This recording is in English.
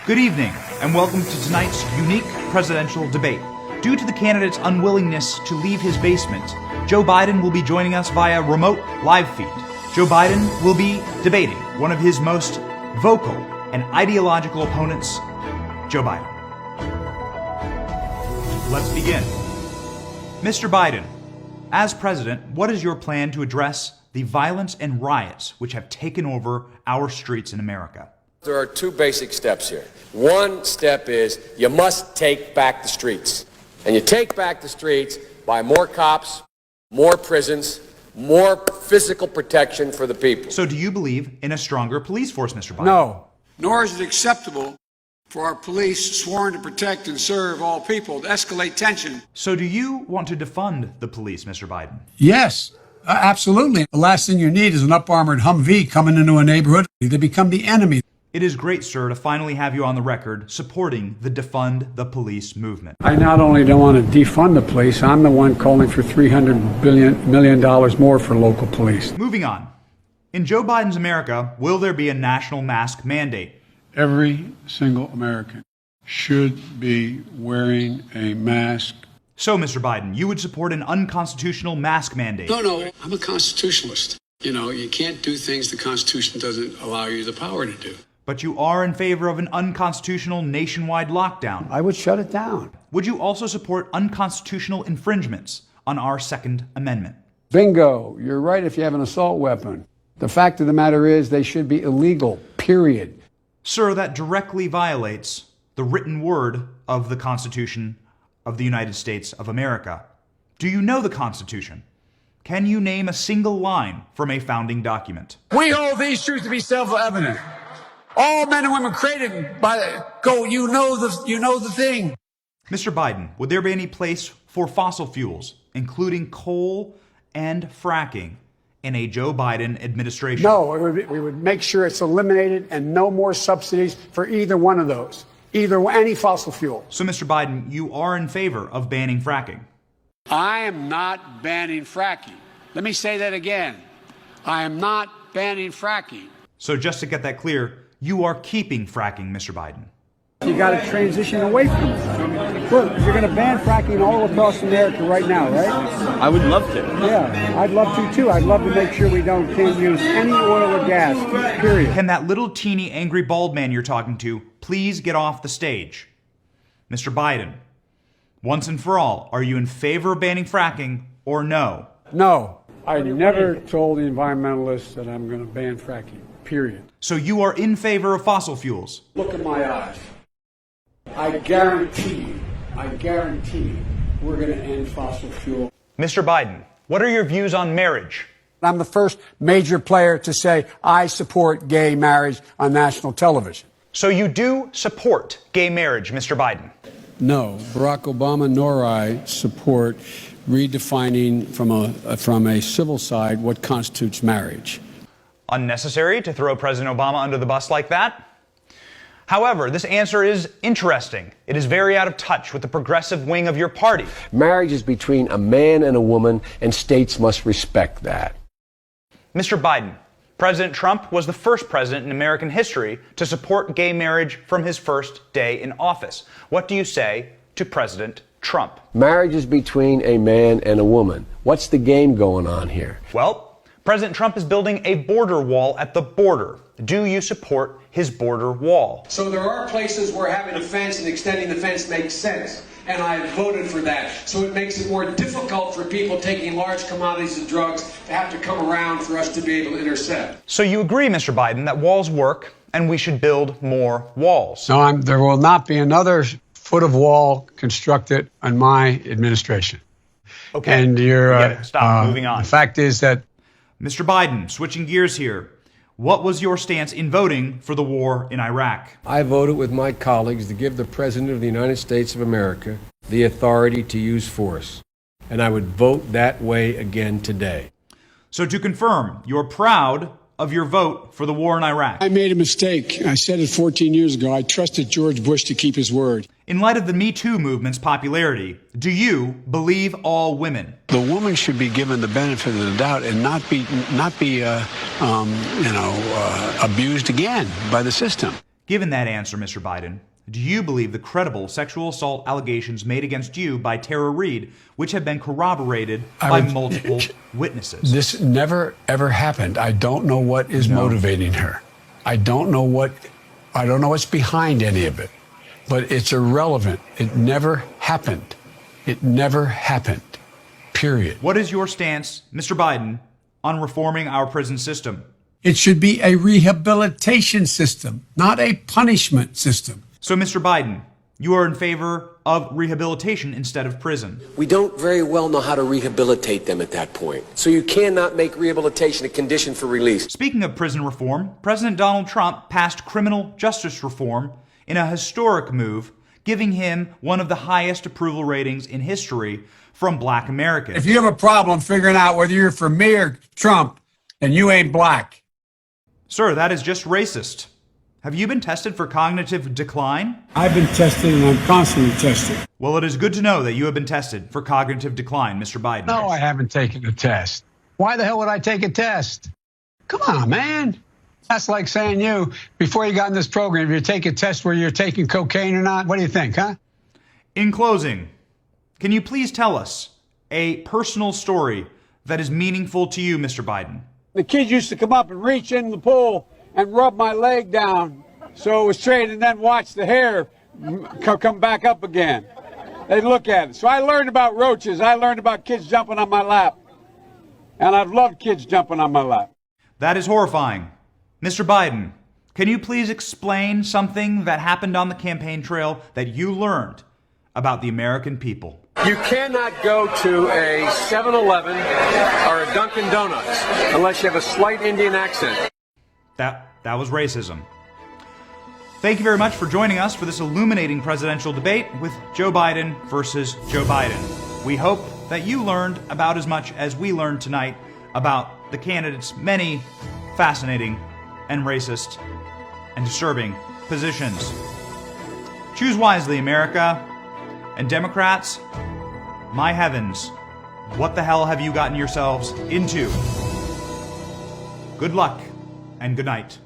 Good evening, and welcome to tonight's unique presidential debate. Due to the candidate's unwillingness to leave his basement, Joe Biden will be joining us via remote live feed. Joe Biden will be debating one of his most vocal and ideological opponents, Joe Biden. Let's begin. Mr. Biden, as president, what is your plan to address the violence and riots which have taken over our streets in America? There are two basic steps here. One step is you must take back the streets. And you take back the streets by more cops, more prisons, more physical protection for the people. So do you believe in a stronger police force, Mr. Biden? No. Nor is it acceptable for our police sworn to protect and serve all people to escalate tension. So do you want to defund the police, Mr. Biden? Yes, absolutely. The last thing you need is an up-armored Humvee coming into a neighborhood. They become the enemy. It is great, sir, to finally have you on the record supporting the Defund the Police movement. I not only don't want to defund the police, I'm the one calling for $300 million more for local police. Moving on. In Joe Biden's America, will there be a national mask mandate? Every single American should be wearing a mask. So, Mr. Biden, you would support an unconstitutional mask mandate? No, I'm a constitutionalist. You know, you can't do things the Constitution doesn't allow you the power to do. But you are in favor of an unconstitutional nationwide lockdown. I would shut it down. Would you also support unconstitutional infringements on our Second Amendment? Bingo. You're right if you have an assault weapon. The fact of the matter is they should be illegal, period. Sir, that directly violates the written word of the Constitution of the United States of America. Do you know the Constitution? Can you name a single line from a founding document? We hold these truths to be self-evident. All men and women created by you know the thing. Mr. Biden, would there be any place for fossil fuels, including coal and fracking, in a Joe Biden administration? No, we would make sure it's eliminated and no more subsidies for either one of those, any fossil fuel. So, Mr. Biden, you are in favor of banning fracking? I am not banning fracking. Let me say that again. I am not banning fracking. So just to get that clear, you are keeping fracking, Mr. Biden. You got to transition away from it. Look, you're going to ban fracking all across America right now, right? I would love to. Yeah, I'd love to too. I'd love to make sure we can't use any oil or gas, period. Can that little teeny angry bald man you're talking to please get off the stage? Mr. Biden, once and for all, are you in favor of banning fracking or no? No, I never told the environmentalists that I'm going to ban fracking, period. So you are in favor of fossil fuels? Look at my eyes. I guarantee you, we're going to end fossil fuel. Mr. Biden, what are your views on marriage? I'm the first major player to say I support gay marriage on national television. So you do support gay marriage, Mr. Biden? No, Barack Obama nor I support redefining from a civil side what constitutes marriage. Unnecessary to throw President Obama under the bus like that? However, this answer is interesting. It is very out of touch with the progressive wing of your party. Marriage is between a man and a woman, and states must respect that. Mr. Biden, President Trump was the first president in American history to support gay marriage from his first day in office. What do you say to President Trump? Marriage is between a man and a woman. What's the game going on here? Well, President Trump is building a border wall at the border. Do you support his border wall? So there are places where having a fence and extending the fence makes sense, and I voted for that. So it makes it more difficult for people taking large commodities and drugs to have to come around for us to be able to intercept. So you agree, Mr. Biden, that walls work and we should build more walls? No, there will not be another foot of wall constructed on my administration. Okay. And stop. Moving on. The fact is that Mr. Biden, switching gears here, what was your stance in voting for the war in Iraq? I voted with my colleagues to give the President of the United States of America the authority to use force. And I would vote that way again today. So to confirm, you're proud of your vote for the war in Iraq? I made a mistake. I said it 14 years ago. I trusted George Bush to keep his word. In light of the Me Too movement's popularity, do you believe all women? The woman should be given the benefit of the doubt and not be abused again by the system. Given that answer, Mr. Biden, do you believe the credible sexual assault allegations made against you by Tara Reade, which have been corroborated by multiple witnesses? This never, ever happened. I don't know what is motivating her. I don't know what's behind any of it. But it's irrelevant. It never happened. It never happened. Period. What is your stance, Mr. Biden, on reforming our prison system? It should be a rehabilitation system, not a punishment system. So, Mr. Biden, you are in favor of rehabilitation instead of prison. We don't very well know how to rehabilitate them at that point. So you cannot make rehabilitation a condition for release. Speaking of prison reform, President Donald Trump passed criminal justice reform in a historic move, giving him one of the highest approval ratings in history from Black Americans. If you have a problem figuring out whether you're for me or Trump, then you ain't black. Sir, that is just racist. Have you been tested for cognitive decline? I've been tested and I'm constantly tested. Well, it is good to know that you have been tested for cognitive decline, Mr. Biden. No, I haven't taken a test. Why the hell would I take a test? Come on, man. That's like saying you, before you got in this program, if you take a test where you're taking cocaine or not, what do you think, huh? In closing, can you please tell us a personal story that is meaningful to you, Mr. Biden? The kids used to come up and reach in the pool and rub my leg down so it was straight and then watch the hair come back up again. They'd look at it. So I learned about roaches. I learned about kids jumping on my lap. And I've loved kids jumping on my lap. That is horrifying. Mr. Biden, can you please explain something that happened on the campaign trail that you learned about the American people? You cannot go to a 7-Eleven or a Dunkin' Donuts unless you have a slight Indian accent. That was racism. Thank you very much for joining us for this illuminating presidential debate with Joe Biden versus Joe Biden. We hope that you learned about as much as we learned tonight about the candidates' many fascinating and racist and disturbing positions. Choose wisely, America. And Democrats, my heavens, what the hell have you gotten yourselves into? Good luck and good night.